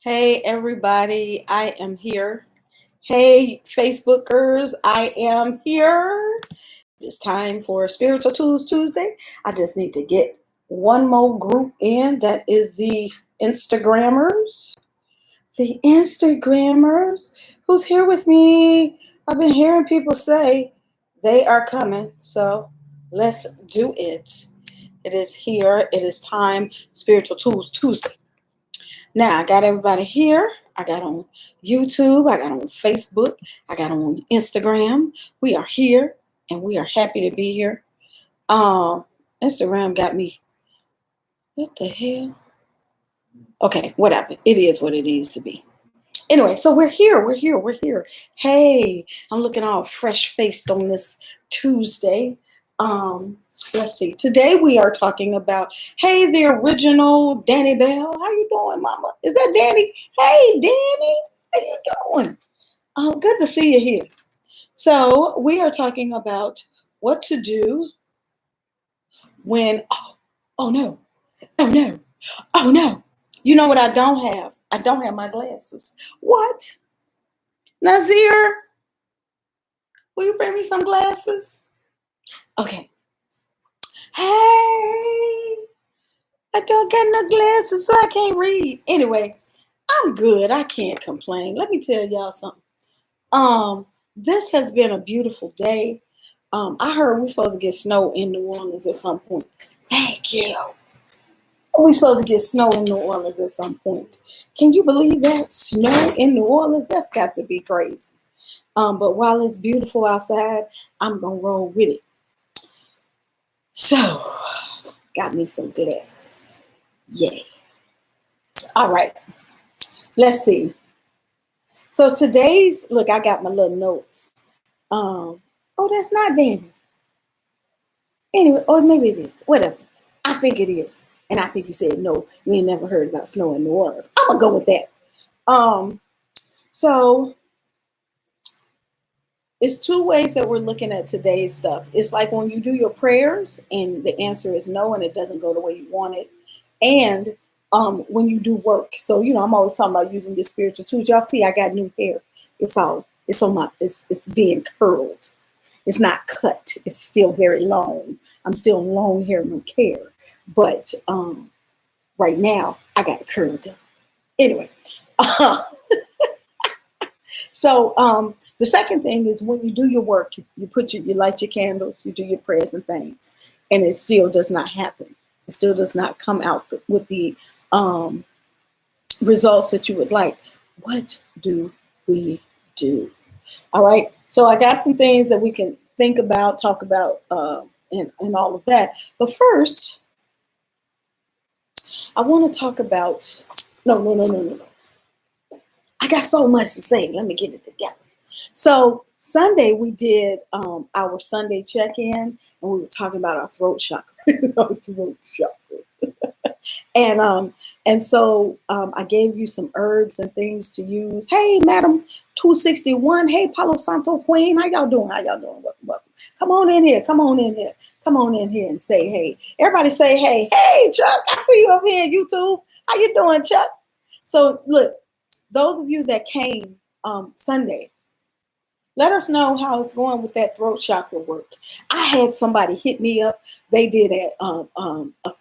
Hey everybody, I am here. Hey Facebookers, I am here. It's time for Spiritual Tools Tuesday. I just need to get one more group in. That is the Instagrammers. The Instagrammers. Who's here with me? I've been hearing people say they are coming. So let's do it. It is here. It is time. Spiritual Tools Tuesday. Now I got everybody here. I got on YouTube. I got on Facebook. I got on Instagram. We are here and we are happy to be here. Instagram got me. What the hell? Okay, whatever. It is what it needs to be. Anyway, so we're here. We're here. Hey, I'm looking all fresh faced on this Tuesday. Let's see. Today we are talking about, hey, the original Danny Bell. How you doing, Mama? Is that Danny? Hey, Danny, how you doing? Good to see you here. So we are talking about what to do when, oh no, oh no, oh no. You know what I don't have? I don't have my glasses. What? Nazir, will you bring me some glasses? Okay. Hey, I don't got no glasses, so I can't read. Anyway, I'm good. I can't complain. Let me tell y'all something. This has been a beautiful day. I heard we're supposed to get snow in New Orleans at some point. Thank you. We're supposed to get snow in New Orleans at some point. Can you believe that? Snow in New Orleans? That's got to be crazy. But while it's beautiful outside, I'm going to roll with it. So, got me some good asses. Yay. All right. Let's see. So today's, look, I got my little notes. Oh, that's not Danny. Anyway, or maybe it is. Whatever. I think it is. And I think you said no, you ain't never heard about snow in New Orleans. I'm going to go with that. So it's two ways that we're looking at today's stuff. It's like when you do your prayers and the answer is no and it doesn't go the way you want it. And when you do work. So, I'm always talking about using your spiritual tools. Y'all see I got new hair. It's on my, it's being curled. It's not cut. It's still very long. I'm still long hair, no care. But right now I got it curled up. Anyway. So the second thing is when you do your work, you light your candles, you do your prayers and things, and it still does not happen. It still does not come out with the results that you would like. What do we do? All right. So I got some things that we can think about, talk about, and all of that. But first, I want to talk about, no. I got so much to say. Let me get it together. So Sunday we did our Sunday check-in, and we were talking about our throat chakra. Our throat chakra. And so I gave you some herbs and things to use. Hey, Madam 261. Hey, Palo Santo Queen. How y'all doing? Welcome. Come on in here. Come on in here and say hey. Everybody say hey. Hey, Chuck. I see you up here on YouTube. How you doing, Chuck? So look, those of you that came Sunday, let us know how it's going with that throat chakra work. I had somebody hit me up. They did a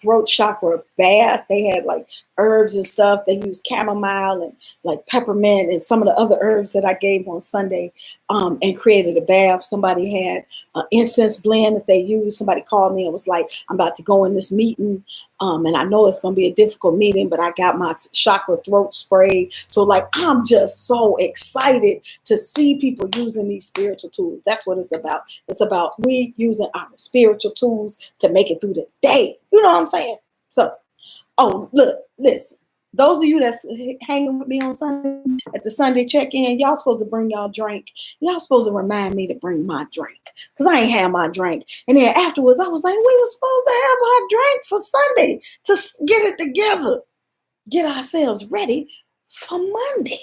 throat chakra bath. They had like herbs and stuff. They used chamomile and like peppermint and some of the other herbs that I gave on Sunday and created a bath. Somebody had an incense blend that they used. Somebody called me and was like, I'm about to go in this meeting. And I know it's going to be a difficult meeting, but I got my chakra throat spray. So like, I'm just so excited to see people using these spiritual tools. That's what it's about. It's about we using our spiritual tools to make it through the day. You know what I'm saying? So, look, listen. Those of you that's hanging with me on Sundays at the Sunday check-in, y'all supposed to bring y'all drink. Y'all supposed to remind me to bring my drink because I ain't had my drink. And then afterwards, I was like, we were supposed to have our drink for Sunday to get it together, get ourselves ready for Monday.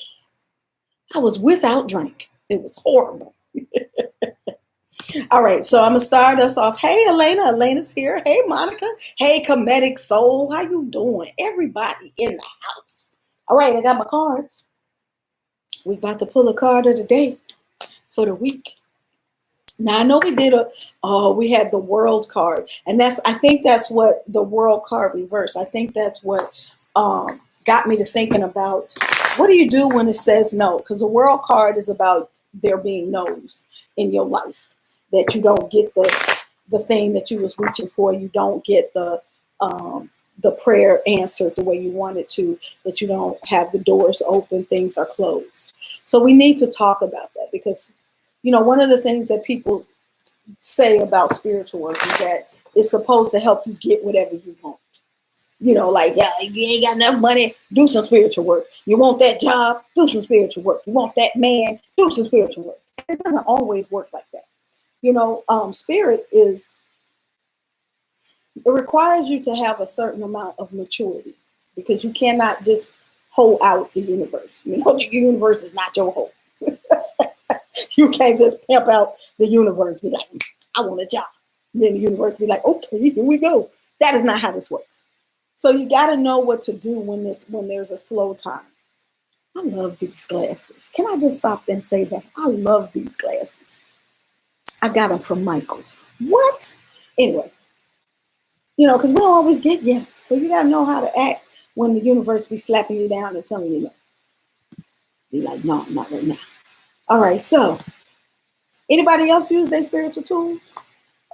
I was without drink. It was horrible. All right, so I'm gonna start us off. Hey, Elena. Elena's here. Hey, Monica. Hey, Comedic Soul. How you doing? Everybody in the house. All right, I got my cards. We about to pull a card of the day for the week. Now I know we did we had the world card, and I think that's what the world card reverse. I think that's what got me to thinking about what do you do when it says no? Because the world card is about there being no's in your life, that you don't get the thing that you was reaching for, you don't get the prayer answered the way you wanted to, that you don't have the doors open, things are closed. So we need to talk about that because one of the things that people say about spiritual work is that it's supposed to help you get whatever you want. Like, yeah, you ain't got enough money, do some spiritual work. You want that job, do some spiritual work. You want that man, do some spiritual work. It doesn't always work like that. Spirit it requires you to have a certain amount of maturity because you cannot just hold out the universe. The universe is not your home. You can't just pimp out the universe, be like, I want a job. Then the universe be like, okay, here we go. That is not how this works. So you got to know what to do when there's a slow time. I love these glasses. Can I just stop and say that? I love these glasses. I got them from Michael's. What? Anyway, because we don't always get yes. So you got to know how to act when the universe be slapping you down and telling you no. Be like, no, not right now. All right, so anybody else use their spiritual tools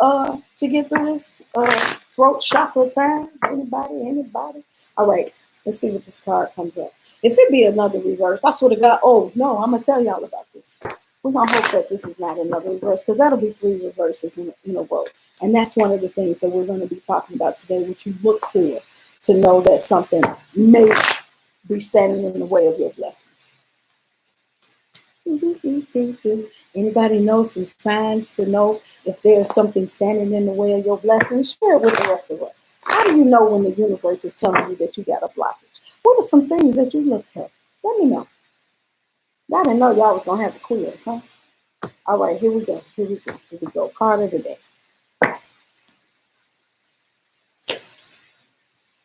to get through this throat chakra time? Anybody? All right, let's see what this card comes up. If it be another reverse, I swear to God, oh no, I'm gonna tell y'all about this. We're gonna hope that this is not another reverse because that'll be 3 reverses in a row. And that's one of the things that we're going to be talking about today, what you look for to know that something may be standing in the way of your blessings. Anybody know some signs to know if there's something standing in the way of your blessings? Share it with the rest of us. How do you know when the universe is telling you that you got a blockage? What are some things that you look for? Let me know. Y'all didn't know y'all was going to have a quiz, huh? All right, here we go. Card of the day.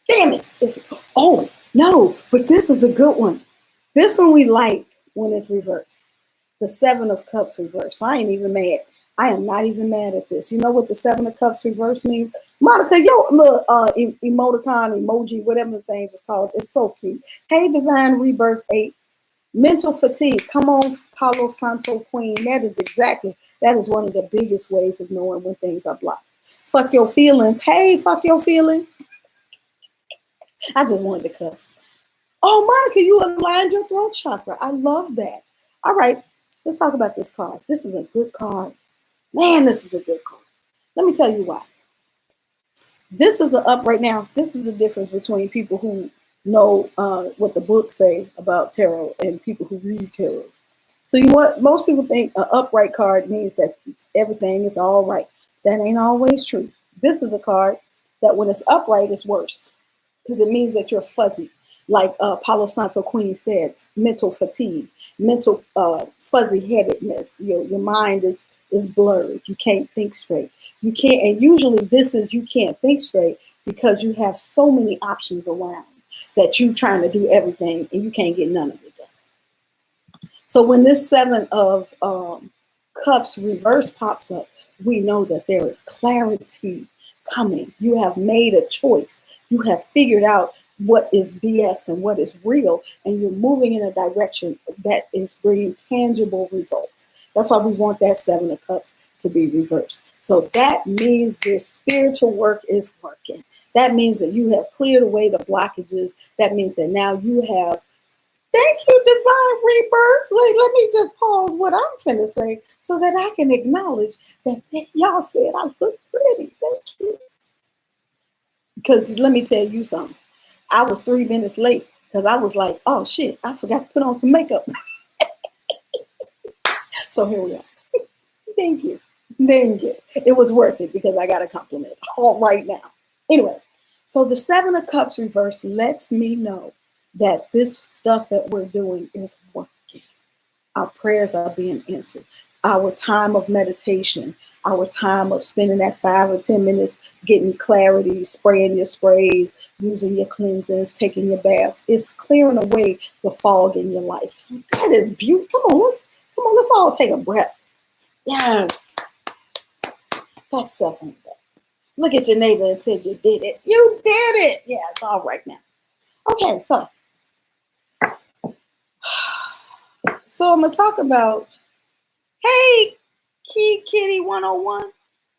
Damn it. Oh, no, but this is a good one. This one we like when it's reversed. The 7 of Cups reversed. I ain't even mad. I am not even mad at this. You know what the 7 of Cups reverse means? Monica, your little emoticon, emoji, whatever the things is called, it's so cute. Hey, Divine Rebirth 8. Mental fatigue. Come on, Palo Santo Queen. That is one of the biggest ways of knowing when things are blocked. Fuck your feelings. Hey, fuck your feelings. I just wanted to cuss. Oh, Monica, you aligned your throat chakra. I love that. All right, let's talk about this card. This is a good card. Man, this is a good card. Let me tell you why. This is up right now. This is the difference between people who know what the books say about tarot and people who read tarot. So most people think an upright card means that everything is all right. That ain't always true. This is a card that when it's upright, it's worse because it means that you're fuzzy. Like Palo Santo Queen said, mental fatigue, mental fuzzy-headedness. Your mind is blurred. You can't think straight. You can't, and usually you can't think straight because you have so many options around that you're trying to do everything and you can't get none of it done. So when this 7 of Cups reverse pops up, we know that there is clarity coming. You have made a choice. You have figured out what is BS and what is real, and you're moving in a direction that is bringing tangible results. That's why we want that 7 of Cups to be reversed. So that means this spiritual work is working. That means that you have cleared away the blockages. That means that now you have, thank you, Divine Rebirth. Let me just pause what I'm finna say so that I can acknowledge that y'all said I look pretty. Thank you. Because let me tell you something. I was 3 minutes late because I was like, oh shit, I forgot to put on some makeup. So here we are. Thank you. It was worth it because I got a compliment all right now. Anyway, so the 7 of Cups reverse lets me know that this stuff that we're doing is working. Our prayers are being answered. our time of meditation, our time of spending that 5 or 10 minutes getting clarity, spraying your sprays, using your cleansers, taking your baths. It's clearing away the fog in your life. So that is beautiful. Come on, let's all take a breath. Yes. That's stuff like that. Look at your neighbor and say you did it. You did it. Yeah, it's all right now. Okay, so I'm gonna talk about, hey, Key Kitty 101.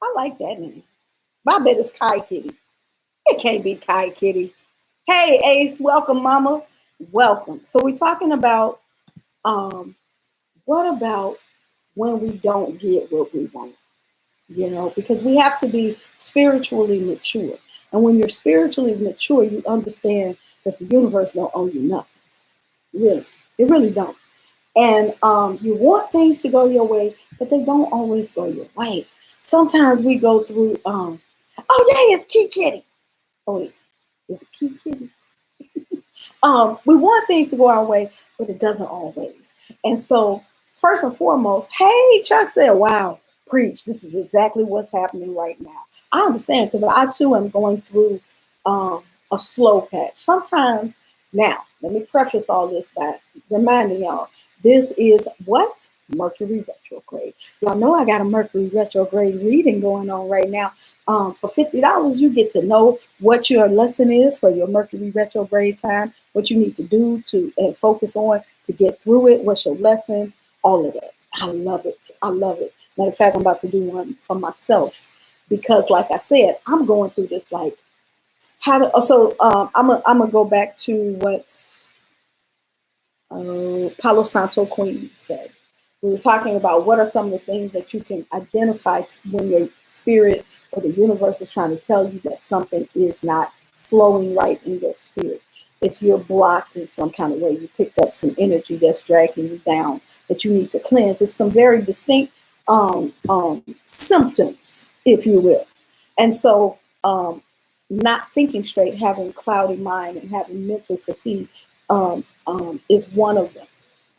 I like that name. I bet it's Kai Kitty. It can't be Kai Kitty. Hey, Ace, welcome, Mama. Welcome. So we're talking about what about when we don't get what we want? You know, because we have to be spiritually mature. And when you're spiritually mature, you understand that the universe don't owe you nothing. Really. It really don't. And you want things to go your way, but they don't always go your way. Sometimes we go through, oh yeah, it's Key Kitty. Oh wait, is it Key Kitty? We want things to go our way, but it doesn't always. And so, first and foremost, hey, Chuck said, wow, preach. This is exactly what's happening right now. I understand because I too am going through a slow patch. Sometimes, now, let me preface all this by reminding y'all, this is what? Mercury retrograde. Y'all know I got a Mercury retrograde reading going on right now. For $50, you get to know what your lesson is for your Mercury retrograde time, what you need to do to and focus on to get through it, what's your lesson, all of that. I love it. I love it. Matter of fact, I'm about to do one for myself because, like I said, I'm going through this like how to. So I'm gonna go back to what Palo Santo Queen said. We were talking about what are some of the things that you can identify when your spirit or the universe is trying to tell you that something is not flowing right in your spirit. If you're blocked in some kind of way, you picked up some energy that's dragging you down that you need to cleanse. It's some very distinct symptoms, if you will. And so not thinking straight, having cloudy mind and having mental fatigue is one of them.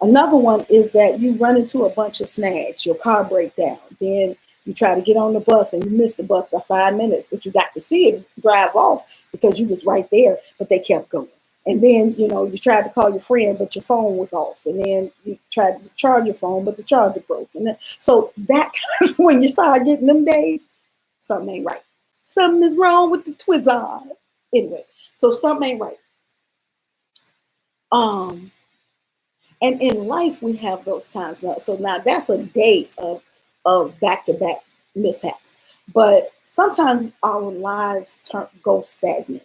Another one is that you run into a bunch of snags, your car break down, then you try to get on the bus and you miss the bus by 5 minutes, but you got to see it drive off because you was right there, but they kept going. And then, you know, you tried to call your friend, but your phone was off. And then you tried to charge your phone, but the charger broke. And then, so that kind of, when you start getting them days, something ain't right. Something is wrong with the Twizzard. Anyway, so something ain't right. And in life, we have those times now. So now that's a day of back-to-back mishaps. But sometimes our lives go stagnant,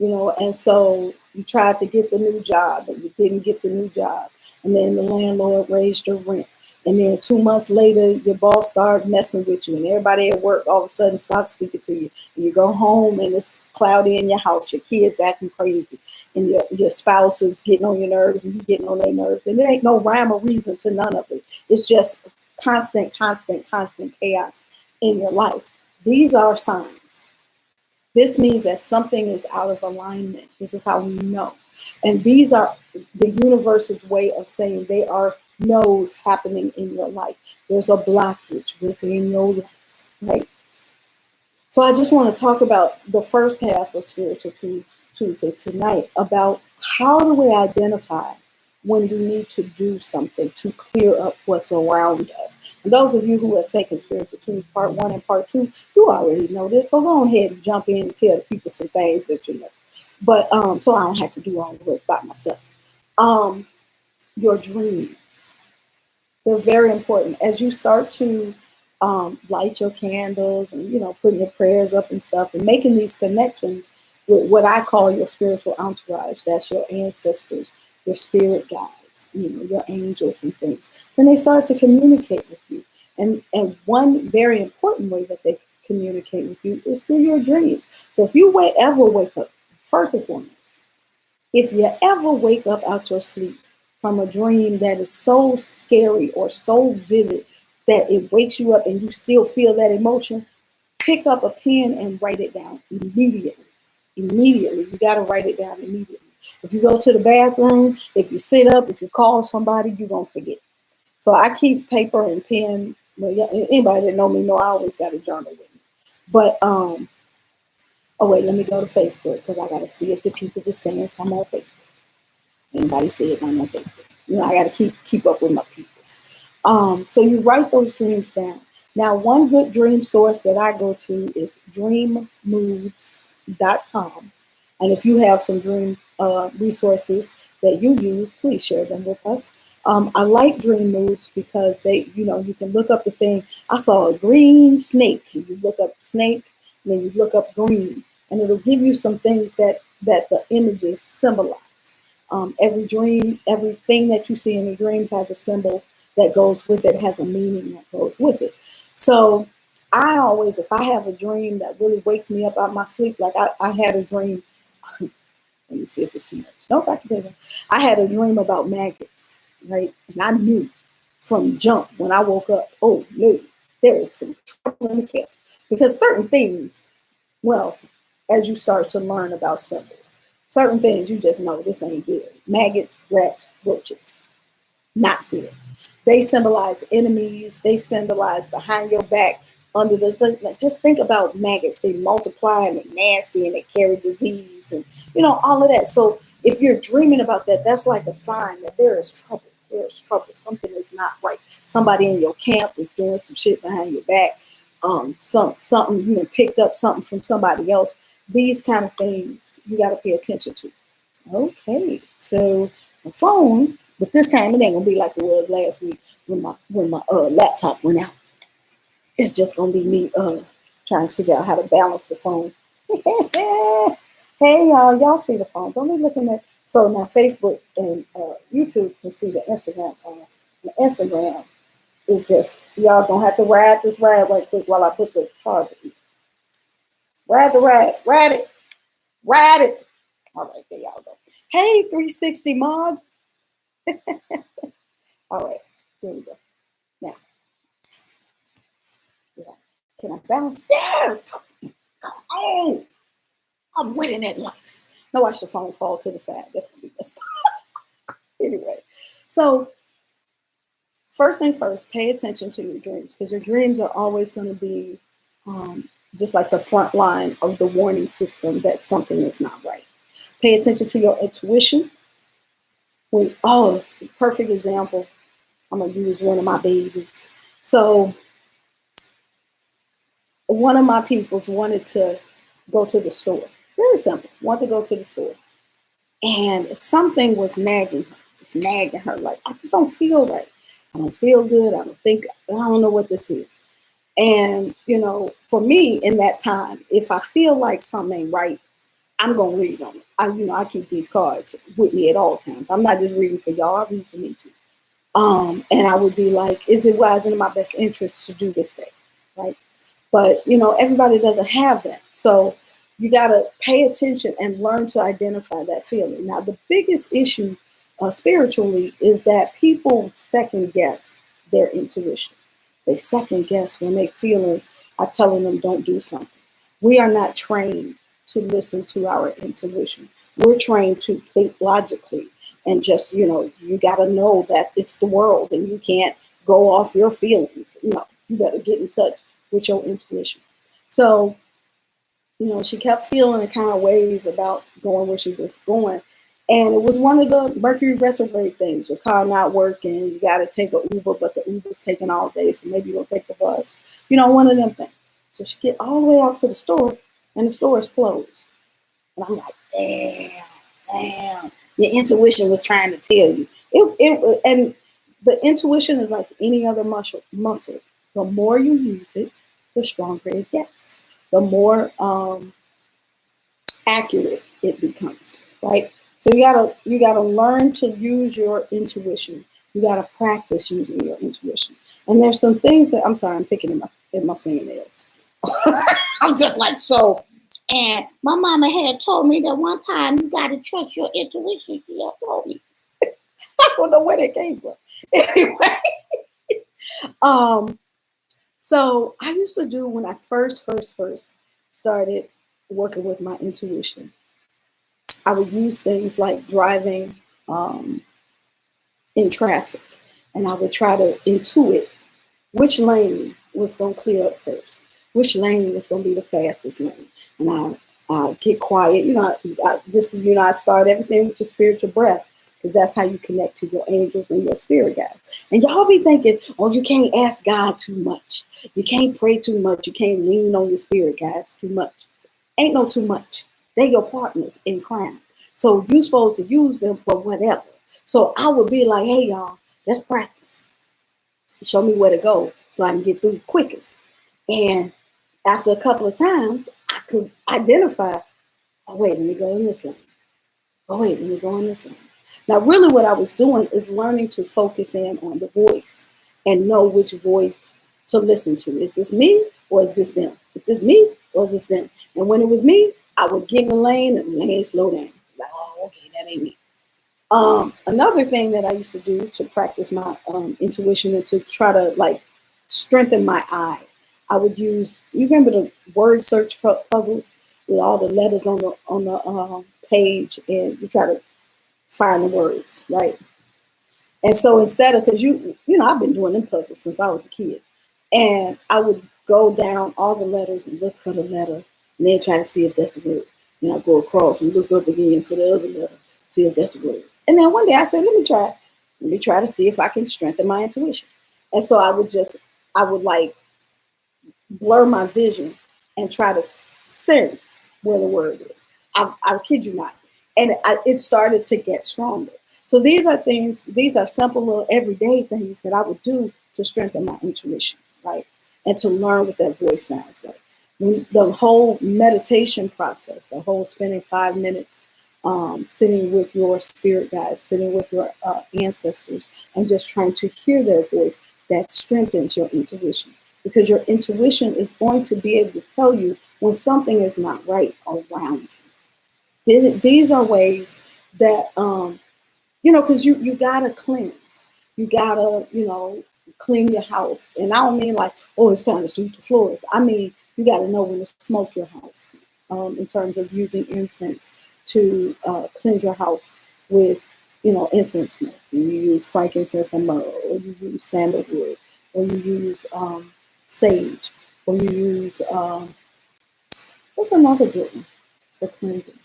you know, and so you tried to get the new job, but you didn't get the new job. And then the landlord raised your rent. And then 2 months later, your boss started messing with you, and everybody at work all of a sudden stops speaking to you. And you go home, and it's cloudy in your house. Your kids acting crazy, and your spouse is getting on your nerves, and you getting on their nerves. And there ain't no rhyme or reason to none of it. It's just constant chaos in your life. These are signs. This means that something is out of alignment. This is how we know. And these are the universe's way of saying they are no's happening in your life. There's a blockage within your life, right? So I just want to talk about the first half of Spiritual Tuesday tonight about how do we identify when you need to do something to clear up what's around us. And those of you who have taken Spiritual Tuesday Part 1 and Part 2, you already know this. So go ahead and jump in and tell the people some things that you know. But so I don't have to do all the work by myself. Your dreams. They're very important. As you start to light your candles and, you know, putting your prayers up and stuff and making these connections with what I call your spiritual entourage, that's your ancestors, your spirit guides, you know, your angels and things, then they start to communicate with you. And one very important way that they communicate with you is through your dreams. So if you ever wake up, first and foremost, if you ever wake up out your sleep from a dream that is so scary or so vivid that it wakes you up and you still feel that emotion, pick up a pen and write it down immediately. Immediately. You got to write it down immediately. If you go to the bathroom, if you sit up, if you call somebody, you're going to forget. So I keep paper and pen. Well, yeah, anybody that know me know I always got a journal with me. But oh wait, let me go to Facebook because I gotta see if the people are saying something on Facebook. Anybody see it on my Facebook? You know, I got to keep up with my peoples. So you write those dreams down. Now, one good dream source that I go to is dreammoods.com. And if you have some dream resources that you use, please share them with us. I like Dream Moods because they, you know, you can look up the thing. I saw a green snake. And you look up snake, and then you look up green, and it'll give you some things that the images symbolize. Every dream, everything that you see in a dream has a symbol that goes with it, has a meaning that goes with it. So I always, if I have a dream that really wakes me up out of my sleep, like I had a dream, let me see if it's too much. Nope, I can tell you. I had a dream about maggots, right? And I knew from jump when I woke up, oh no, there is some trouble in the camp. Because certain things, well, as you start to learn about symbols, certain things you just know this ain't good. Maggots, rats, roaches, not good. They symbolize enemies. They symbolize behind your back, under the. Just think about maggots. They multiply and they're nasty and they carry disease and all of that. So if you're dreaming about that, that's like a sign that there is trouble. There is trouble. Something is not right. Somebody in your camp is doing some shit behind your back. Something picked up something from somebody else. These kind of things you got to pay attention to. Okay, so the phone, but this time it ain't gonna be like it was last week when my laptop went out. It's just gonna be me trying to figure out how to balance the phone. Hey y'all see the phone? Don't be looking at. So now Facebook and YouTube can see the Instagram phone. The Instagram is just y'all gonna have to ride this ride right quick while I put the charger. Ride the ride, ride it, ride it. All right, there y'all go. Hey, 360 Mog. All right, there we go. Now, yeah. Can I balance? Yes, come on. I'm winning at life. No, watch the phone fall to the side. That's gonna be best. Anyway, so first thing first, pay attention to your dreams because your dreams are always going to be just like the front line of the warning system that something is not right. Pay attention to your intuition. Perfect example. I'm gonna use one of my babies. So one of my peoples wanted to go to the store. Very simple. Wanted to go to the store. And something was nagging her, just nagging her. Like, I just don't feel right. I don't feel good. I don't know what this is. And, for me in that time, if I feel like something ain't right, I'm going to read on it. I keep these cards with me at all times. I'm not just reading for y'all. I read for me too. And I would be like, is it wise and in my best interest to do this thing? Right. But, everybody doesn't have that. So you got to pay attention and learn to identify that feeling. Now, the biggest issue spiritually is that people second guess their intuition. They second guess when their feelings are telling them don't do something. We are not trained to listen to our intuition. We're trained to think logically and just, you got to know that it's the world and you can't go off your feelings. No, you better get in touch with your intuition. So, she kept feeling the kind of ways about going where she was going. And it was one of the Mercury retrograde things. Your car not working, you got to take an Uber, but the Uber's taking all day, so maybe you'll take the bus. One of them things. So she get all the way out to the store, and the store is closed. And I'm like, damn. Your intuition was trying to tell you. And the intuition is like any other muscle. The more you use it, the stronger it gets. The more accurate it becomes, right? So you gotta learn to use your intuition. You gotta practice using your intuition. And there's some things that I'm picking in my fingernails. I'm just like so. And my mama had told me that one time you gotta trust your intuition. She had told me. I don't know where that came from. Anyway, so I used to do when I first started working with my intuition. I would use things like driving in traffic. and I would try to intuit which lane was going to clear up first, which lane was going to be the fastest lane. And I get quiet. I start everything with your spiritual breath, because that's how you connect to your angels and your spirit guides. And y'all be thinking, oh, you can't ask God too much. You can't pray too much. You can't lean on your spirit guides too much. Ain't no too much. They're your partners in crime. So you're supposed to use them for whatever. So I would be like, hey, y'all, let's practice. Show me where to go so I can get through quickest. And after a couple of times, I could identify, oh, wait, let me go in this lane. Oh, wait, let me go in this lane. Now, really what I was doing is learning to focus in on the voice and know which voice to listen to. Is this me or is this them? Is this me or is this them? And when it was me, I would get in the lane and the lane slow down. Like, oh, okay, that ain't me. Another thing that I used to do to practice my intuition and to try to like strengthen my eye, I would use, you remember the word search puzzles with all the letters on the page, and you try to find the words, right? And so instead of, because I've been doing them puzzles since I was a kid, and I would go down all the letters and look for the letter, and then try to see if that's the word. And I go across and look up again for the other letter, see if that's the word. And then one day I said, let me try to see if I can strengthen my intuition. And so I would like blur my vision and try to sense where the word is. I kid you not. And it started to get stronger. So these are simple little everyday things that I would do to strengthen my intuition, right? And to learn what that voice sounds like. When the whole meditation process, the whole spending 5 minutes sitting with your spirit guides, sitting with your ancestors, and just trying to hear their voice, that strengthens your intuition. Because your intuition is going to be able to tell you when something is not right around you. These are ways that, because you gotta cleanse. You gotta, clean your house. And I don't mean like, oh, it's time to sweep the floors. I mean, you gotta know when to smoke your house, in terms of using incense to cleanse your house with, incense smoke. You use frankincense and myrrh, or you use sandalwood, or you use sage, or you use, what's another good one for cleansing?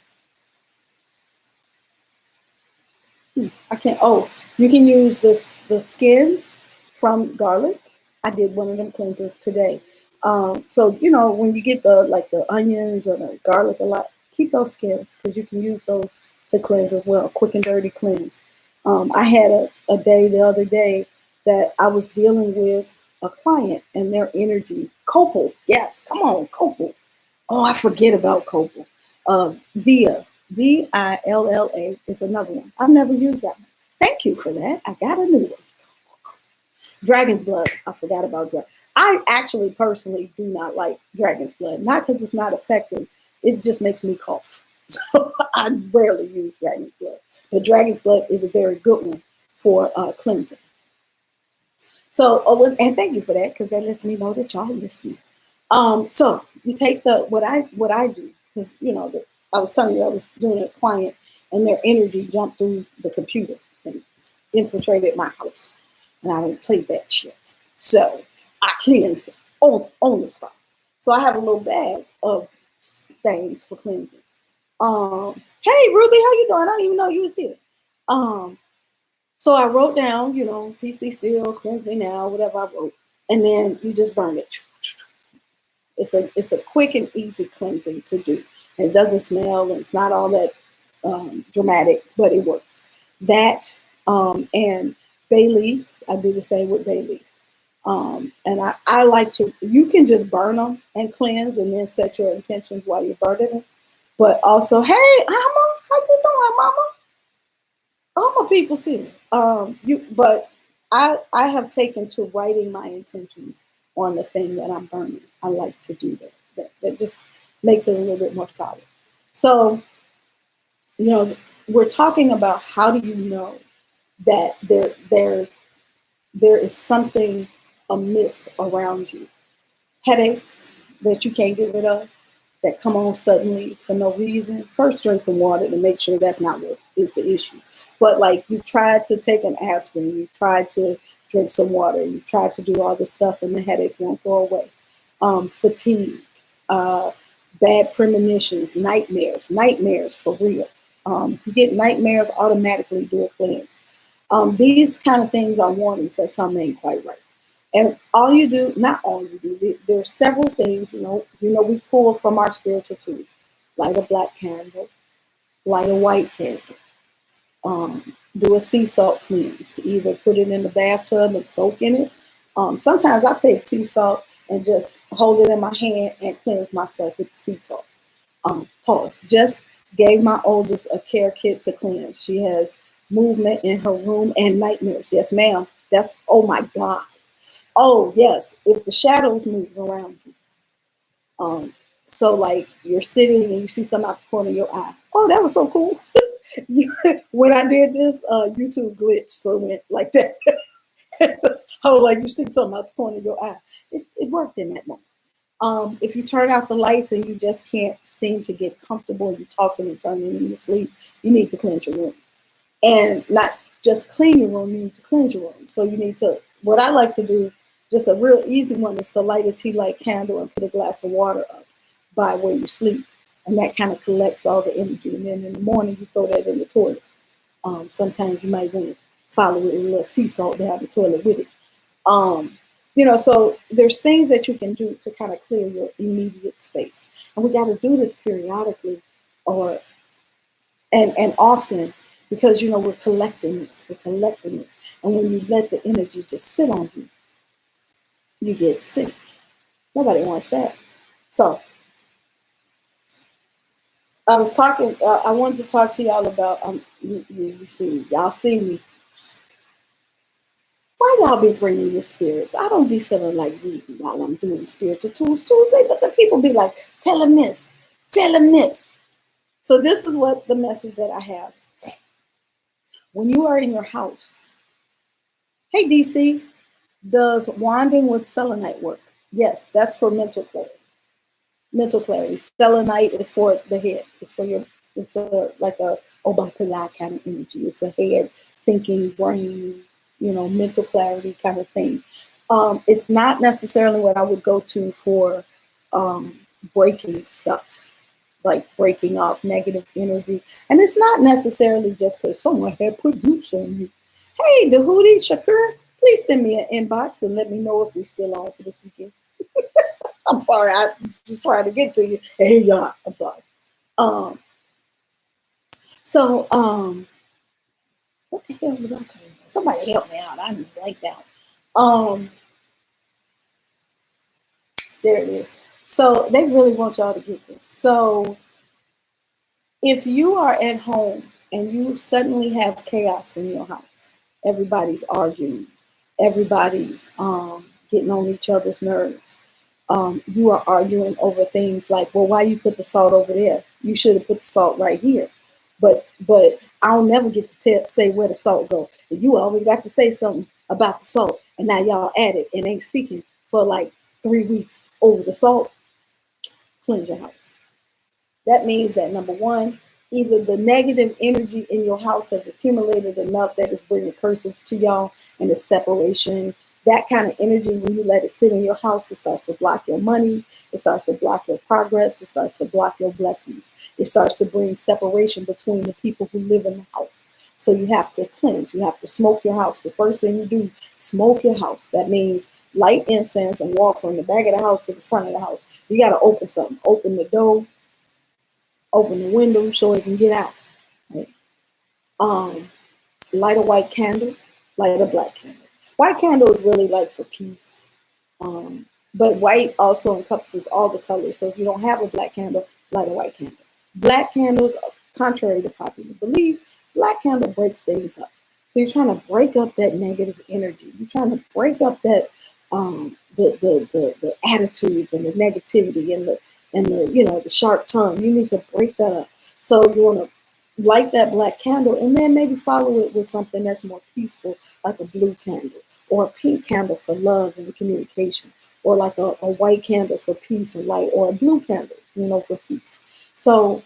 I can't. Oh, you can use the skins from garlic. I did one of them cleanses today. So when you get the onions or the garlic a lot, keep those skins, because you can use those to cleanse as well. Quick and dirty cleanse. I had a day the other day that I was dealing with a client and their energy. Copal, yes, come on, copal. Oh, I forget about copal. Via. Villa is another one. I've never used that one. Thank you for that. I got a new one. Dragon's blood. I forgot about dragon. I actually personally do not like dragon's blood. Not because it's not effective. It just makes me cough. So I rarely use dragon's blood. But dragon's blood is a very good one for cleansing. So, and thank you for that, because that lets me know that y'all listening. So you take what I do, because I was telling you I was doing a client and their energy jumped through the computer and infiltrated my house. And I don't play that shit. So I cleansed on the spot. So I have a little bag of things for cleansing. Hey Ruby, how you doing? I didn't even know you was here. So I wrote down, peace be still, cleanse me now, whatever I wrote. And then you just burn it. It's a quick and easy cleansing to do. And it doesn't smell, and it's not all that dramatic, but it works. That and bay leaf, I do the same with bay leaf. And I like to, you can just burn them and cleanse and then set your intentions while you're burning them. But also, hey, Amma, how you doing, Mama? All my people's here. But I have taken to writing my intentions on the thing that I'm burning. I like to do that. That just makes it a little bit more solid. So, we're talking about how do you know that there is something amiss around you. Headaches that you can't get rid of, that come on suddenly for no reason. First, drink some water to make sure that's not what is the issue. But like, you've tried to take an aspirin, you've tried to drink some water. You've tried to do all this stuff and the headache won't go away. Fatigue, uh, bad premonitions, nightmares for real. You get nightmares, automatically do a cleanse. These kind of things are warnings that something ain't quite right. And all you do, not all you do, there are several things, we pull from our spiritual tools. Light a black candle, light a white candle, do a sea salt cleanse. Either put it in the bathtub and soak in it. Sometimes I take sea salt and just hold it in my hand and cleanse myself with the sea salt. Pause. Just gave my oldest a care kit to cleanse. She has movement in her room and nightmares. Yes, ma'am. That's, oh my God. Oh, yes. If the shadows move around you. So like you're sitting and you see something out the corner of your eye. Oh, that was so cool. When I did this YouTube glitch, so it went like that. Oh, like you see something out the corner of your eye. It worked in that moment. If you turn out the lights and you just can't seem to get comfortable, you tossing and turning in your sleep, you need to cleanse your room. And not just clean your room, you need to cleanse your room. So you need to, what I like to do, just a real easy one, is to light a tea light candle and put a glass of water up by where you sleep. And that kind of collects all the energy. And then in the morning, you throw that in the toilet. Sometimes you might want to follow it with a little sea salt down the toilet with it. So there's things that you can do to kind of clear your immediate space. And we got to do this periodically and often, because, we're collecting this. And when you let the energy just sit on you, you get sick. Nobody wants that. So I was talking, I wanted to talk to y'all about, y'all see me. Why y'all be bringing your spirits? I don't be feeling like reading while I'm doing spiritual tools Tuesday, but the people be like, tell them this, tell them this. So this is what the message that I have. When you are in your house, hey DC, does wanding with selenite work? Yes, that's for mental clarity. Mental clarity. Selenite is for the head. It's for your, it's like a Obatala kind of energy. It's a head thinking, brain, mental clarity kind of thing. It's not necessarily what I would go to for breaking stuff, like breaking off negative energy. And it's not necessarily just because someone had put boots on you. Hey, Dahudi Shakur, please send me an inbox and let me know if we're still on for this weekend. I'm sorry, I was just trying to get to you. And here you are. I'm sorry. What the hell was I talking about? Somebody help me out. I'm blanked out. There it is. So they really want y'all to get this. So if you are at home and you suddenly have chaos in your house, everybody's arguing, everybody's getting on each other's nerves. You are arguing over things like, well, why you put the salt over there? You should have put the salt right here. But I'll never get to say where the salt goes. You always got to say something about the salt, and now y'all at it and ain't speaking for like 3 weeks over the salt. Cleanse your house. That means that, number one, either the negative energy in your house has accumulated enough that it's bringing curses to y'all and the separation. That kind of energy, when you let it sit in your house, it starts to block your money. It starts to block your progress. It starts to block your blessings. It starts to bring separation between the people who live in the house. So you have to cleanse. You have to smoke your house. The first thing you do, smoke your house. That means light incense and walk from the back of the house to the front of the house. You got to open something. Open the door. Open the window so it can get out. Right? Light a white candle. Light a black candle. White candle is really like for peace. But white also encompasses all the colors. So if you don't have a black candle, light a white candle. Black candles, contrary to popular belief, black candle breaks things up. So you're trying to break up that negative energy. You're trying to break up that the attitudes and the negativity and the sharp tongue. You need to break that up. So you want to light that black candle and then maybe follow it with something that's more peaceful, like a blue candle or a pink candle for love and communication, or like a white candle for peace and light, or a blue candle, for peace. So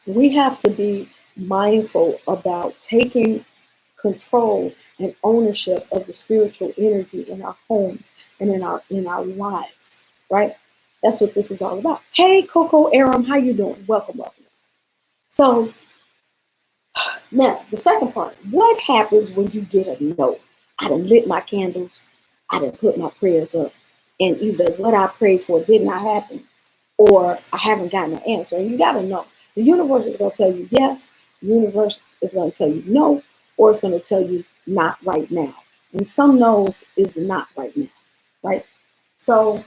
we have to be mindful about taking control and ownership of the spiritual energy in our homes and in our lives, right? That's what this is all about. Hey, Coco Aram, how you doing? Welcome, welcome. So now the second part, what happens when you get a no? I done lit my candles, I done put my prayers up, and either what I prayed for did not happen, or I haven't gotten an answer. And you gotta know the universe is gonna tell you yes, the universe is gonna tell you no, or it's gonna tell you not right now. And some no's is not right now, right? So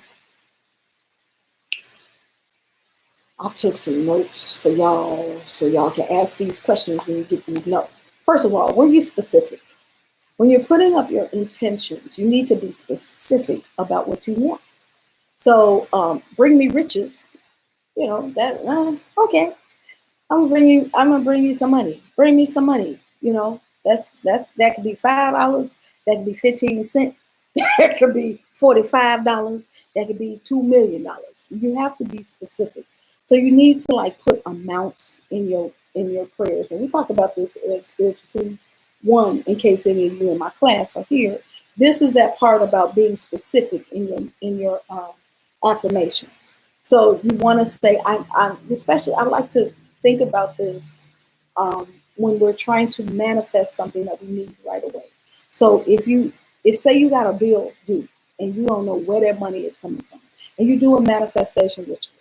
I took some notes so y'all can ask these questions when you get these notes. First of all, were you specific? When you're putting up your intentions, you need to be specific about what you want. So, bring me riches. You know that. Okay, I'm gonna bring you some money. Bring me some money. You know, that could be $5. That could be 15 cents. That could be $45. That could be $2 million. You have to be specific. So you need to like put amounts in your prayers. And we talk about this in spiritual truth one, in case any of you in my class are here. This is that part about being specific in your affirmations. So you want to say, I'm especially, I like to think about this when we're trying to manifest something that we need right away. So if say you got a bill due and you don't know where that money is coming from, and you do a manifestation ritual,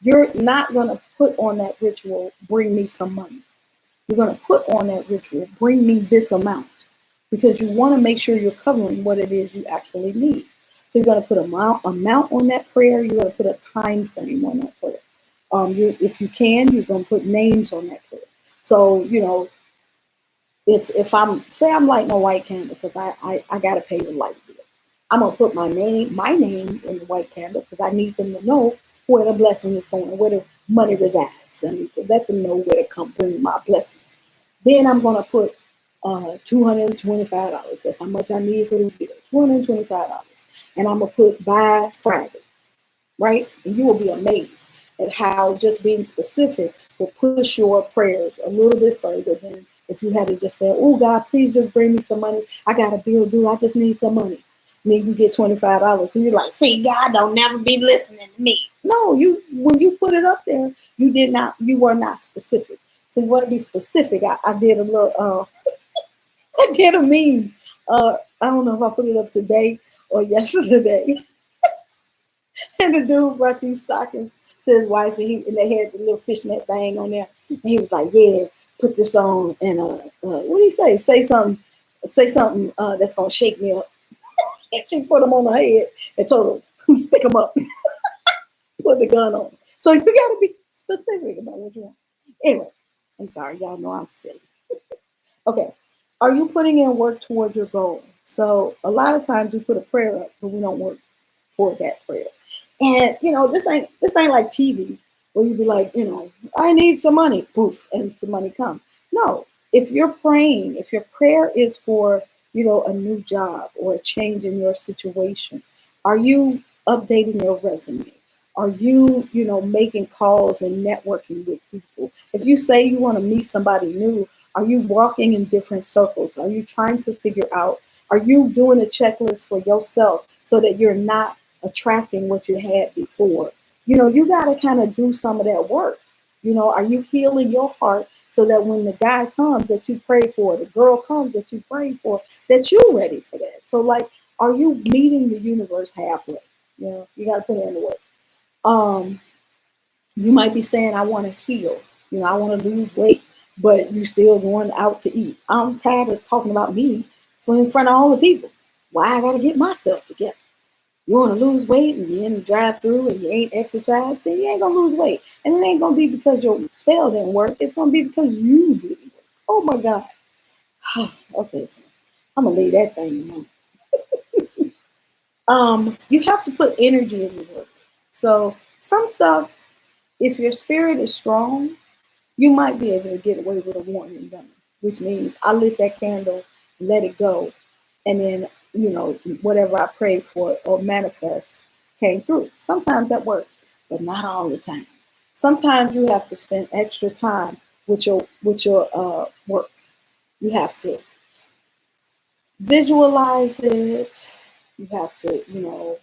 you're not going to put on that ritual, bring me some money. You're going to put on that ritual, bring me this amount, because you want to make sure you're covering what it is you actually need. So you're going to put amount on that prayer. You're going to put a time frame on that prayer. If you can, you're going to put names on that prayer. So if I'm lighting a white candle because I got to pay the light bill, I'm gonna put my name in the white candle because I need them to know where the blessing is going, where the money resides. I need to let them know where to come bring my blessing. Then I'm gonna put $225. That's how much I need for this bill. $225, and I'm gonna put by Friday, right? And you will be amazed at how just being specific will push your prayers a little bit further than if you had to just say, "Oh God, please just bring me some money. I got a bill due. I just need some money." And then you get $25, and you're like, "See, God don't never be listening to me." No, when you put it up there, you were not specific. So you want to be specific. I did a little, I did a meme. I don't know if I put it up today or yesterday. And the dude brought these stockings to his wife, and they had the little fishnet thing on there. And he was like, "Yeah, put this on." And what did he say? Say something that's gonna shake me up. And she put them on her head and told him, "Stick them up." Put the gun on. So you gotta be specific about what you want. Anyway, I'm sorry, y'all know I'm silly. Okay. Are you putting in work toward your goal? So a lot of times we put a prayer up, but we don't work for that prayer. And this ain't like TV where you be like, I need some money, poof, and some money come. No, if you're praying, if your prayer is for, a new job or a change in your situation, are you updating your resume? Are you, making calls and networking with people? If you say you want to meet somebody new, are you walking in different circles? Are you trying to figure out, are you doing a checklist for yourself so that you're not attracting what you had before? You got to kind of do some of that work. Are you healing your heart so that when the guy comes that you pray for, the girl comes that you pray for, that you're ready for that? So, like, are you meeting the universe halfway? You got to put in the work. You might be saying, I want to heal. I want to lose weight, but you still going out to eat. I'm tired of talking about me in front of all the people. Why I got to get myself together? You want to lose weight and you're in the drive through and you ain't exercised, then you ain't going to lose weight. And it ain't going to be because your spell didn't work. It's going to be because you didn't work. Oh my God. Okay, so I'm going to leave that thing alone. You have to put energy in your work. So some stuff, if your spirit is strong, you might be able to get away with a one and done, which means I lit that candle, let it go, and then, whatever I prayed for or manifest came through. Sometimes that works, but not all the time. Sometimes you have to spend extra time with your work. You have to. Visualize it. You have to,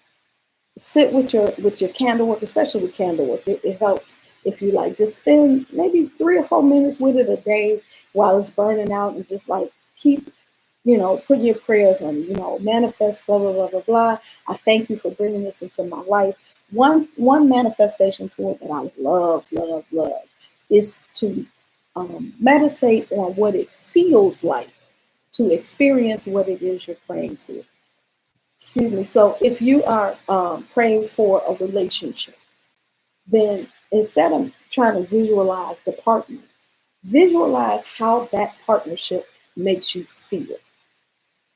sit with your candle work, especially with candle work. It helps if you like just spend maybe 3 or 4 minutes with it a day while it's burning out, and just like keep, putting your prayers on, manifest, blah blah blah blah blah. I thank you for bringing this into my life. One manifestation tool that I love is to meditate on what it feels like to experience what it is you're praying for. Excuse me. So if you are praying for a relationship, then instead of trying to visualize the partner, visualize how that partnership makes you feel,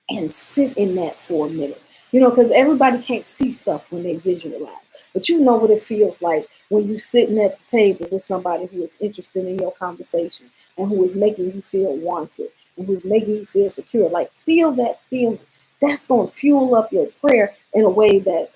and sit in that for a minute. Because everybody can't see stuff when they visualize, but you know what it feels like when you sitting at the table with somebody who is interested in your conversation and who is making you feel wanted and who's making you feel secure. Like, feel that feeling. That's going to fuel up your prayer in a way that,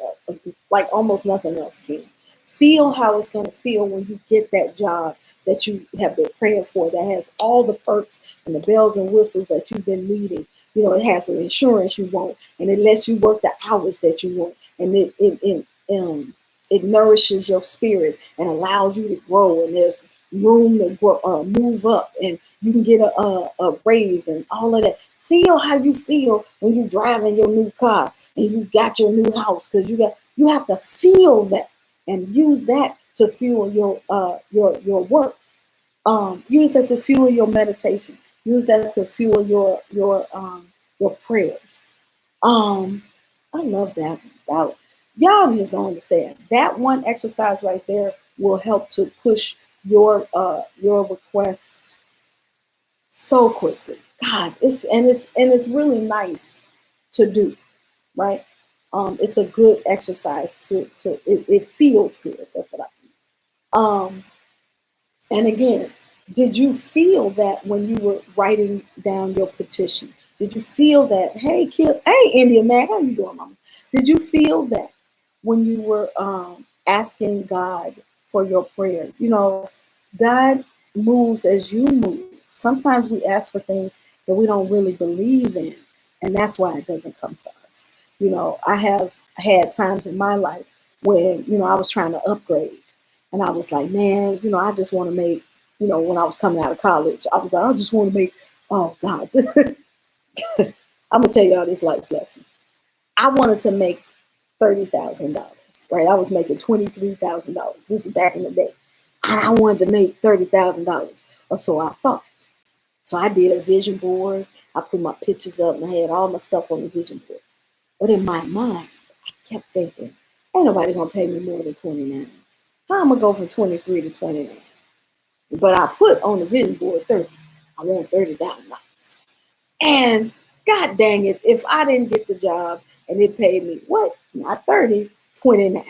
like, almost nothing else can. Feel how it's going to feel when you get that job that you have been praying for, that has all the perks and the bells and whistles that you've been needing. It has the insurance you want, and it lets you work the hours that you want, and it nourishes your spirit and allows you to grow, and there's room to grow, move up, and you can get a raise and all of that. Feel how you feel when you're driving your new car and you got your new house, because you have to feel that and use that to fuel your work. Use that to fuel your meditation. Use that to fuel your prayers. Um, I love that. About y'all just don't understand. That one exercise right there will help to push your request so quickly. God, it's really nice to do, right? It's a good exercise it feels good. That's what and again, did you feel that when you were writing down your petition? Did you feel that, hey, kid, hey, India man, how you doing, mama? Did you feel that when you were asking God for your prayer? God moves as you move. Sometimes we ask for things that we don't really believe in, and that's why it doesn't come to us. I have had times in my life when, I was trying to upgrade. And I was like, man, I just want to make, when I was coming out of college, I was like, I just want to make, oh God, I'm going to tell y'all this life lesson. I wanted to make $30,000, right? I was making $23,000. This was back in the day. And I wanted to make $30,000, or so I thought. So I did a vision board. I put my pictures up and I had all my stuff on the vision board. But in my mind, I kept thinking, ain't nobody going to pay me more than 29. How am I going to go from 23 to 29? But I put on the vision board 30. I want $30,000. And God dang it, if I didn't get the job and it paid me what? Not 30, 29.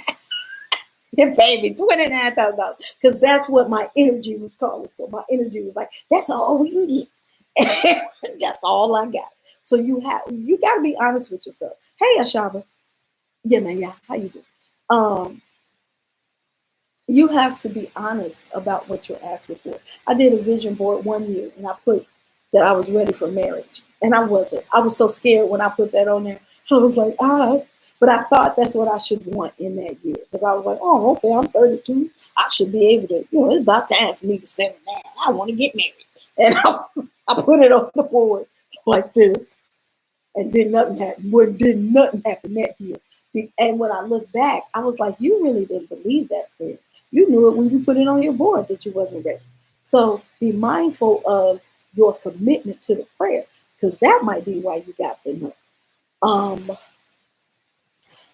It paid me $29,000 because that's what my energy was calling for. My energy was like, that's all we can get. That's all I got. So you got to be honest with yourself. Hey, Ashaba. Yeah, man, yeah. How you doing? You have to be honest about what you're asking for. I did a vision board one year and I put that I was ready for marriage. And I wasn't. I was so scared when I put that on there. I was like, but I thought that's what I should want in that year. Because I was like, oh, okay, I'm 32. I should be able to, it's about time for me to settle down. I want to get married. And I put it on the board like this. And then nothing happened. Did nothing happen that year. And when I look back, I was like, you really didn't believe that prayer. You knew it when you put it on your board that you wasn't ready. So be mindful of your commitment to the prayer, because that might be why you got the no.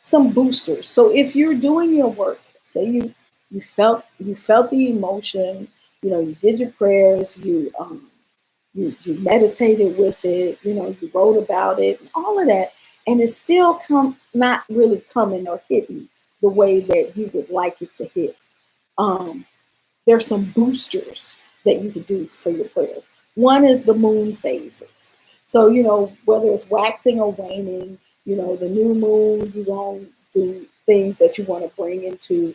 Some boosters. So if you're doing your work, say you felt the emotion, you did your prayers, you meditated with it, you wrote about it, and all of that, and it's still not really coming or hitting the way that you would like it to hit. There's some boosters that you can do for your prayers. One is the moon phases. So, whether it's waxing or waning, the new moon, you're going to do things that you want to bring into,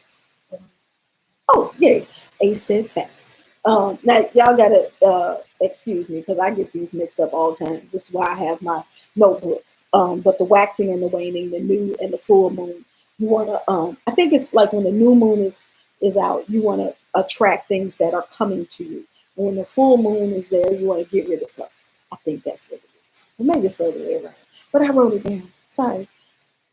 oh, yeah, A said fast. Now y'all gotta excuse me because I get these mixed up all the time. This is why I have my notebook. But the waxing and the waning, the new and the full moon, you wanna I think it's like when the new moon is out, you wanna attract things that are coming to you. And when the full moon is there, you wanna get rid of stuff. I think that's what it is. Or maybe it's the other way around. But I wrote it down. Sorry.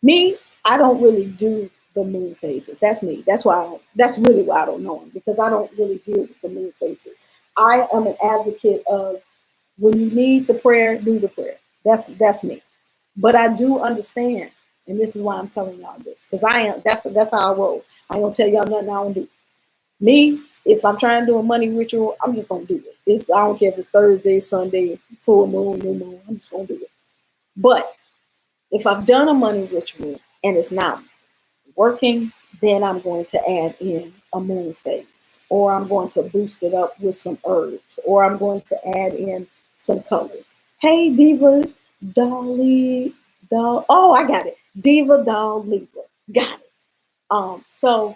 Me, I don't really do the moon phases. That's me. That's why I don't. That's really why I don't know them because I don't really deal with the moon phases. I am an advocate of when you need the prayer, do the prayer. That's me. But I do understand, and this is why I'm telling y'all this because I am. That's how I roll. I don't tell y'all nothing I don't do. Me, if I'm trying to do a money ritual, I'm just gonna do it. I don't care if it's Thursday, Sunday, full moon, new moon. I'm just gonna do it. But if I've done a money ritual and it's not working, then I'm going to add in a moon phase, or I'm going to boost it up with some herbs, or I'm going to add in some colors. Hey, Diva Dolly, Doll. Oh, I got it. Diva Doll Libra. Got it. So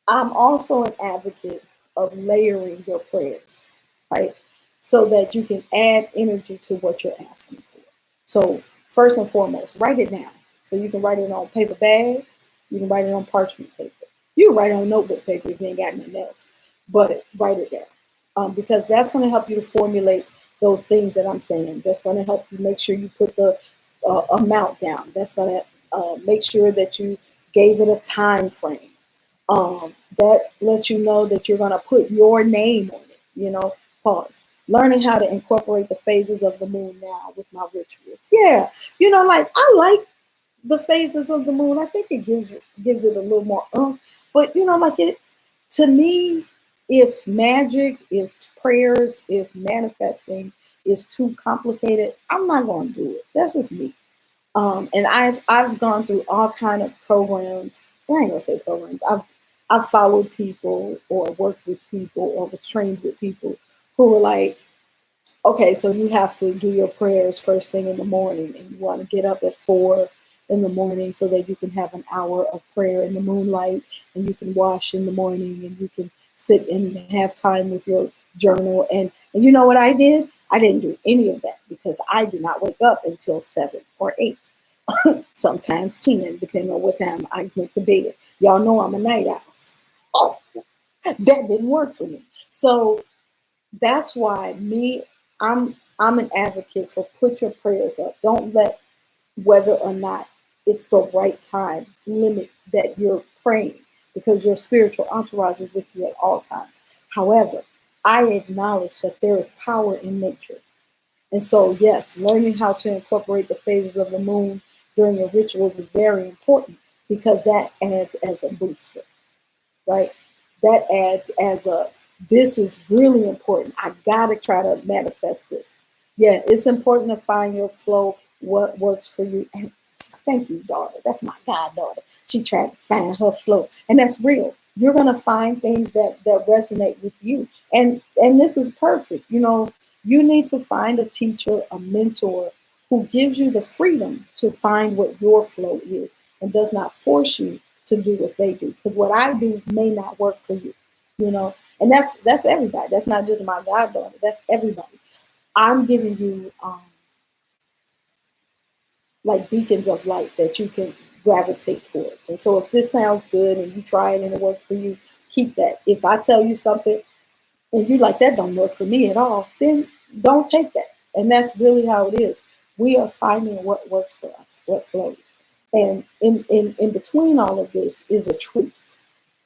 I'm also an advocate of layering your prayers, right? So that you can add energy to what you're asking for. So first and foremost, write it down. So you can write it on paper bag, you can write it on parchment paper. You can write it on notebook paper if you ain't got nothing else, but write it down. Because that's going to help you to formulate those things that I'm saying. That's going to help you make sure you put the amount down. That's going to make sure that you gave it a time frame that lets you know that you're going to put your name on it, pause. Learning how to incorporate the phases of the moon now with my rituals. Yeah, like I like the phases of the moon. I think it gives it a little more but like it to me, if magic, if prayers, if manifesting is too complicated, I'm not going to do it. That's just me. And I've gone through all kind of programs. Well, I ain't gonna say programs. I've followed people or worked with people or was trained with people who were like, okay, so you have to do your prayers first thing in the morning, and you want to get up at 4 in the morning so that you can have an hour of prayer in the moonlight, and you can wash in the morning, and you can sit and have time with your journal. And you know what I did? I didn't do any of that because I do not wake up until 7 or 8, sometimes 10, depending on what time I get to bed. Y'all know I'm a night owl. Oh, that didn't work for me. So that's why I'm an advocate for put your prayers up. Don't let whether or not it's the right time limit that you're praying because your spiritual entourage is with you at all times. However, I acknowledge that there is power in nature. And so, yes, learning how to incorporate the phases of the moon during your rituals is very important because that adds as a booster, right? That adds as this is really important. I gotta try to manifest this. Yeah, it's important to find your flow, what works for you. And thank you, daughter. That's my goddaughter. She tried to find her flow. And that's real. You're gonna find things that resonate with you. And this is perfect. You need to find a teacher, a mentor who gives you the freedom to find what your flow is and does not force you to do what they do. Because what I do may not work for you. And that's everybody. That's not just my goddaughter. That's everybody. I'm giving you like beacons of light that you can gravitate towards. And so if this sounds good and you try it and it works for you, keep that. If I tell you something and you like that don't work for me at all, then don't take that. And that's really how it is. We are finding what works for us, what flows. And in between all of this is a truth,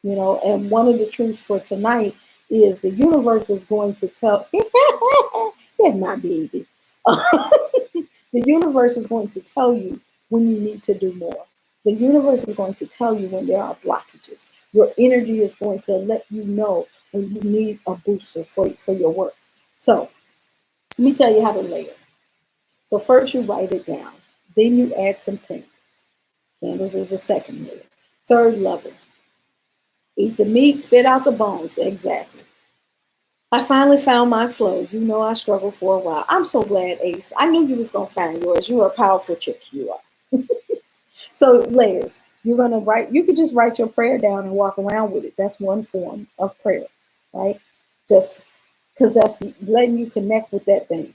and one of the truths for tonight is the universe is going to tell yeah, my baby. The universe is going to tell you when you need to do more. The universe is going to tell you when there are blockages. Your energy is going to let you know when you need a booster for your work. So let me tell you how to layer. So first you write it down. Then you add some candles. Candles is the second layer. Third level. Eat the meat, spit out the bones. Exactly. I finally found my flow. I struggled for a while. I'm so glad, Ace. I knew you was going to find yours. You are a powerful chick. You are. So layers. You're going to write. You could just write your prayer down and walk around with it. That's one form of prayer, right? Just because that's letting you connect with that thing,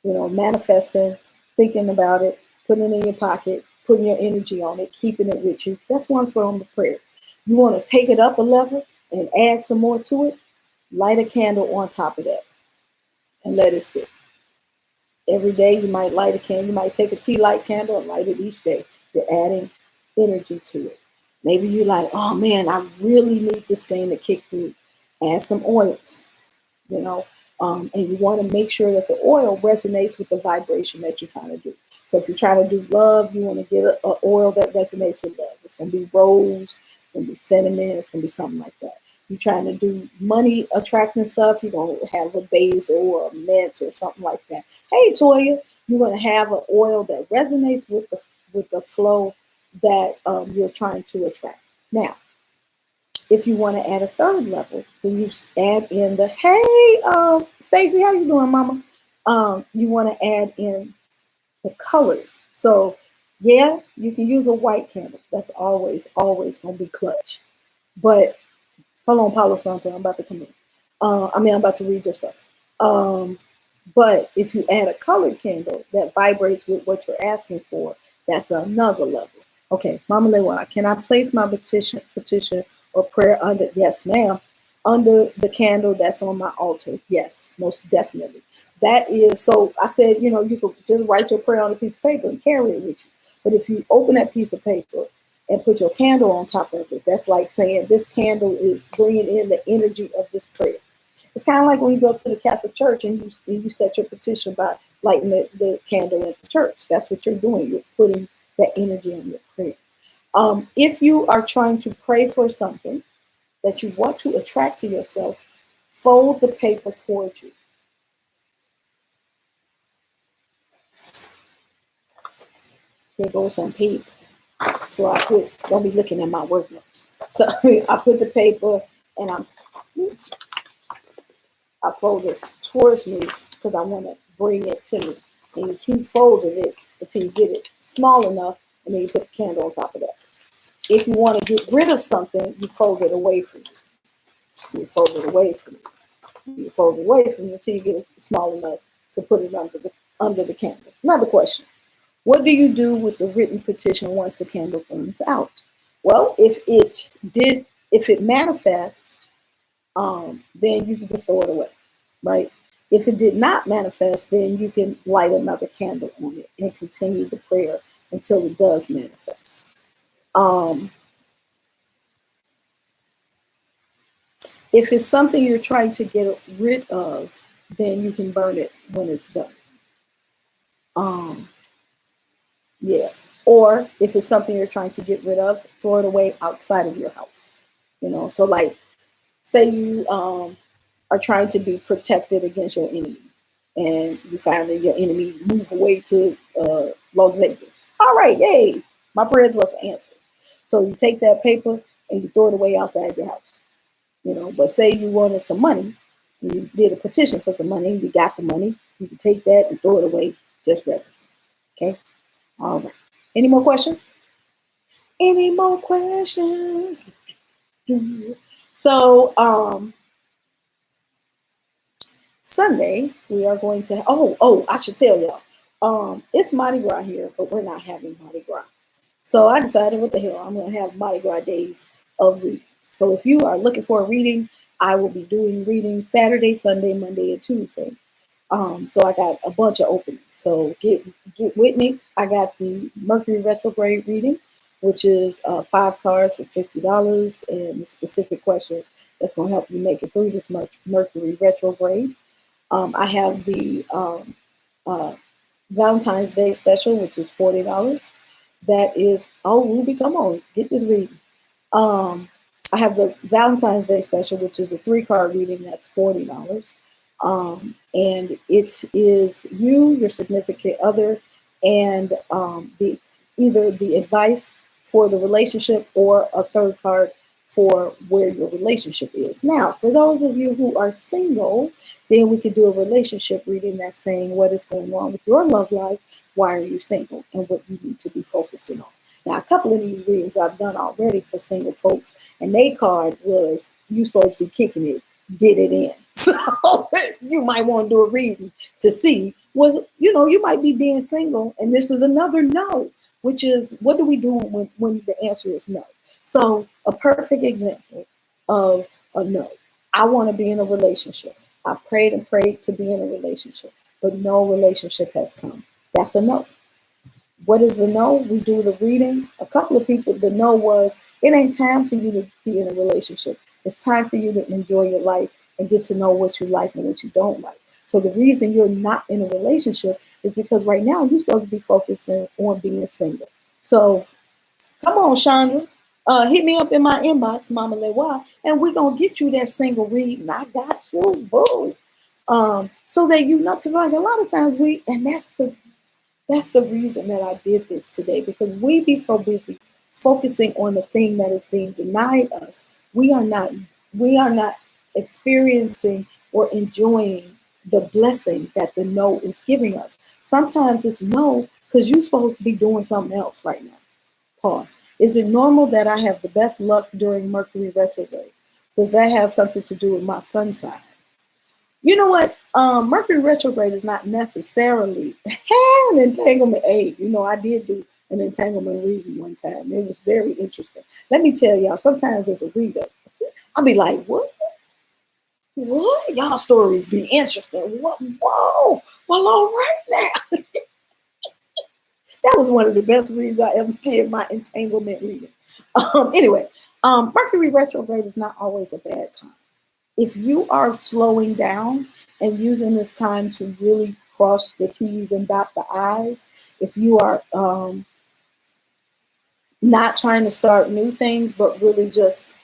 manifesting, thinking about it, putting it in your pocket, putting your energy on it, keeping it with you. That's one form of prayer. You want to take it up a level and add some more to it, light a candle on top of that and let it sit. Every day you might light a candle. You might take a tea light candle and light it each day. You're adding energy to it. Maybe you're like, oh man, I really need this thing to kick through. Add some oils, you know, and you want to make sure that the oil resonates with the vibration that you're trying to do. So if you're trying to do love, you want to get an oil that resonates with love. It's going to be rose, it's going to be cinnamon, it's going to be something like that. You're trying to do money attracting stuff, you're going to have a basil or a mint or something like that. Hey, Toya, you're going to have an oil that resonates with the flow that you're trying to attract. Now, if you want to add a third level, then you add in the, hey, Stacy, how you doing, mama? You want to add in the colors. So, yeah, you can use a white candle. That's always going to be clutch. But hold on, Palo Santo, I'm about to come in. I'm about to read your stuff. But if you add a colored candle that vibrates with what you're asking for, that's another level. Okay, Mama Lewa, can I place my petition or prayer under? Yes, ma'am. Under the candle that's on my altar. Yes, most definitely. That is, so I said, you could just write your prayer on a piece of paper and carry it with you. But if you open that piece of paper and put your candle on top of it, that's like saying this candle is bringing in the energy of this prayer. It's kind of like when you go to the Catholic Church and you set your petition by lighting the candle at the church. That's what you're doing. You're putting that energy on your prayer. If you are trying to pray for something that you want to attract to yourself, fold the paper towards you. Here goes some paper. So don't be looking at my work notes. So I put the paper and I fold it towards me because I want to bring it to me. And you keep folding it until you get it small enough, and then you put the candle on top of that. If you want to get rid of something, you fold it away from you. So you fold it away from you. You fold it away from you until you get it small enough to put it under the candle. Another question. What do you do with the written petition once the candle burns out? Well, if it manifests, then you can just throw it away, right? If it did not manifest, then you can light another candle on it and continue the prayer until it does manifest. If it's something you're trying to get rid of, then you can burn it when it's done. Yeah. Or if it's something you're trying to get rid of, throw it away outside of your house. So like, say you are trying to be protected against your enemy, and you find that your enemy moves away to Las Vegas. All right, yay! My prayers were answered. So you take that paper and you throw it away outside your house. But say you wanted some money, and you did a petition for some money, you got the money, you can take that and throw it away just regular. Okay? All right. Any more questions? Any more questions? So, Sunday, we are going to, I should tell y'all, it's Mardi Gras here, but we're not having Mardi Gras. So I decided, what the hell, I'm going to have Mardi Gras days of reading. So if you are looking for a reading, I will be doing readings Saturday, Sunday, Monday, and Tuesday. So I got a bunch of openings. So get with me. I got the Mercury retrograde reading, which is 5 cards for $50 and specific questions that's going to help you make it through this Mercury retrograde. I have the Valentine's Day special, which is $40. That is, Ruby, come on, get this reading. I have the Valentine's Day special, which is a 3-card reading. That's $40. And it is you, your significant other, and either the advice for the relationship or a 3rd card for where your relationship is. Now, for those of you who are single, then we could do a relationship reading that's saying what is going on with your love life, why are you single, and what you need to be focusing on. Now, a couple of these readings I've done already for single folks, and their card was, you supposed to be kicking it. get it in. So you might want to do a reading to see was, you might be being single, and this is another no, which is what do we do when the answer is no? So a perfect example of a no. I want to be in a relationship. I prayed and prayed to be in a relationship, but no relationship has come. That's a no. What is the no? We do the reading. A couple of people, the no was, it ain't time for you to be in a relationship. It's time for you to enjoy your life and get to know what you like and what you don't like. So the reason you're not in a relationship is because right now you're supposed to be focusing on being single. So come on, Chandra. Hit me up in my inbox, Mama Lewa, and we're gonna get you that single reading. I got you, boo. So that because like a lot of times and that's the reason that I did this today, because we be so busy focusing on the thing that is being denied us. We are not experiencing or enjoying the blessing that the no is giving us. Sometimes it's no because you're supposed to be doing something else right now. Pause. Is it normal that I have the best luck during Mercury retrograde? Does that have something to do with my sun sign? You know what? Mercury retrograde is not necessarily an entanglement aid. I did do an entanglement reading one time. It was very interesting. Let me tell y'all, sometimes as a reader, I'll be like, what? What? Y'all stories be interesting. What? Whoa. Well, all right now. That was one of the best reads I ever did, my entanglement reading. Anyway, Mercury retrograde is not always a bad time. If you are slowing down and using this time to really cross the T's and dot the I's, if you are not trying to start new things, but really just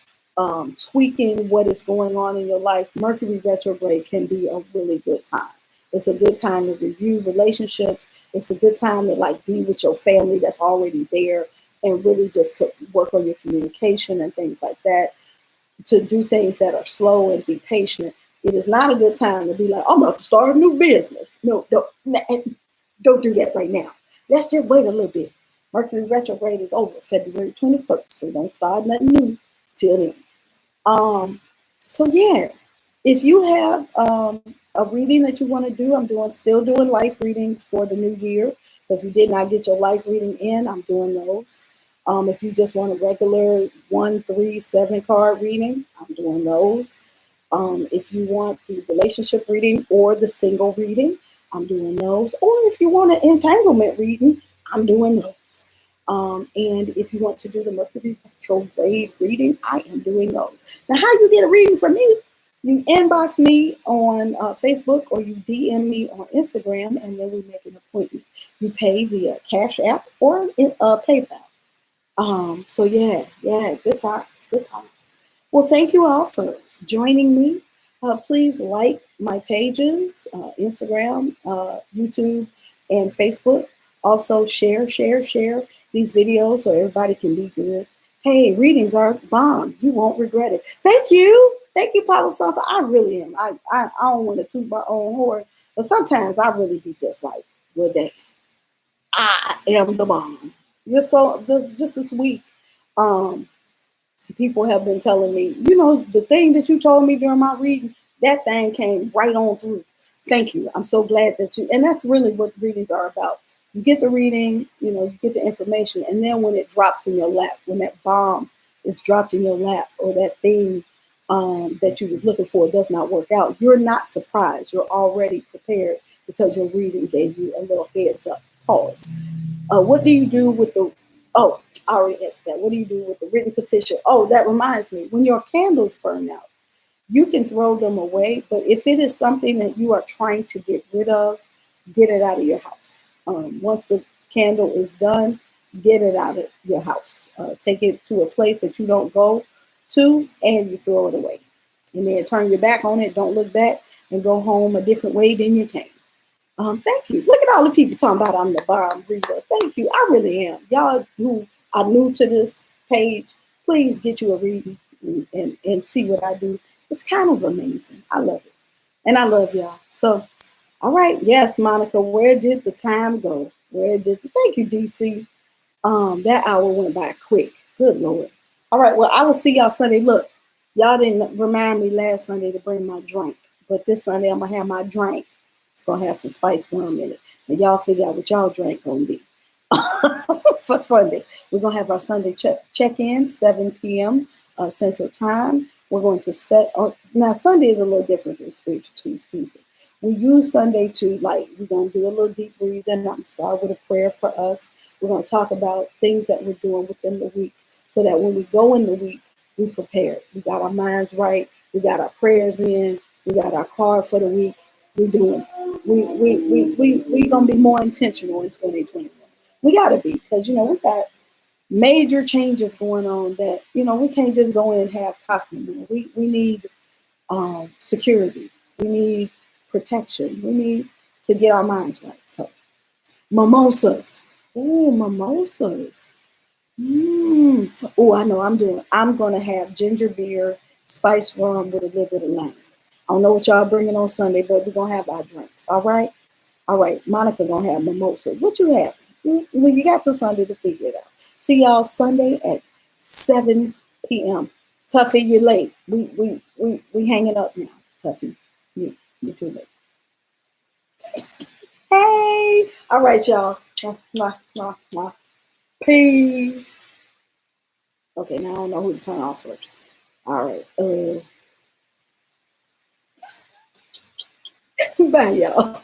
tweaking what is going on in your life, Mercury retrograde can be a really good time. It's a good time to review relationships. It's a good time to be with your family that's already there and really just work on your communication and things like that, to do things that are slow and be patient. It is not a good time to be like, I'm about to start a new business. No, don't do that right now. Let's just wait a little bit. Mercury retrograde is over February 21st, so don't start nothing new till then. So yeah, if you have a reading that you want to do, still doing life readings for the new year. So if you did not get your life reading in, I'm doing those. If you just want a regular 1, 3, 7 card reading, I'm doing those. If you want the relationship reading or the single reading, I'm doing those. Or if you want an entanglement reading, I'm doing those. And if you want to do the Mercury retrograde reading, I am doing those. Now, how you get a reading from me? You inbox me on Facebook or you DM me on Instagram, and then we make an appointment. You pay via Cash App or PayPal. So yeah, good times. Well, thank you all for joining me. Please like my pages, Instagram, YouTube, and Facebook. Also share these videos so everybody can be good. Hey, readings are bomb. You won't regret it. Thank you, Palo Santo. I really am. I don't want to toot my own horn, but sometimes I really be just like, well, damn, I am the bomb. Just this week, people have been telling me, the thing that you told me during my reading, that thing came right on through. Thank you. I'm so glad and that's really what readings are about. You get the reading, you get the information, and then when it drops in your lap, when that bomb is dropped in your lap, or that thing that you were looking for does not work out, you're not surprised. You're already prepared because your reading gave you a little heads up. Pause. What do you do with the, oh, I already answered that. What do you do with the written petition? Oh, that reminds me, when your candles burn out, you can throw them away, but if it is something that you are trying to get rid of, get it out of your house. Once the candle is done, get it out of your house. Take it to a place that you don't go to, and you throw it away. And then turn your back on it, don't look back, and go home a different way than you came. Thank you. Look at all the people talking about I'm the bomb reader. Thank you. I really am. Y'all who are new to this page, please get you a reading and see what I do. It's kind of amazing. I love it. And I love y'all. So, all right. Yes, Monica, where did the time go? Thank you, DC. That hour went by quick. Good Lord. All right. Well, I will see y'all Sunday. Look, Y'all didn't remind me last Sunday to bring my drink, but this Sunday I'm gonna have my drink. It's gonna have some spice worm in it, and y'all figure out what y'all drink gonna be for Sunday. We're gonna have our Sunday check-in 7 p.m. Central Time. We're going to set now. Sunday is a little different than Spiritual Tuesday. We use Sunday to we're gonna do a little deep breathing. I'm gonna start with a prayer for us. We're gonna talk about things that we're doing within the week, so that when we go in the week, we prepared. We got our minds right. We got our prayers in. We got our card for the week. We doing. We gonna be more intentional in 2021. We gotta be, because we got major changes going on that we can't just go in half cocked. We need security. We need protection. We need to get our minds right. So mimosas. Ooh, mimosas. Oh, I know I'm going to have ginger beer, spiced rum with a little bit of lime. I don't know what y'all bringing on Sunday, but we're going to have our drinks. All right? All right. Monica going to have mimosa. What you have? Well, you got till Sunday to figure it out. See y'all Sunday at 7 p.m. Tuffy, you're late. We hanging up now. Tuffy, you too late. Hey. All right, y'all. Mwah, mwah, mwah. Peace. Okay, now I don't know who to turn off first. All right. Bye, y'all.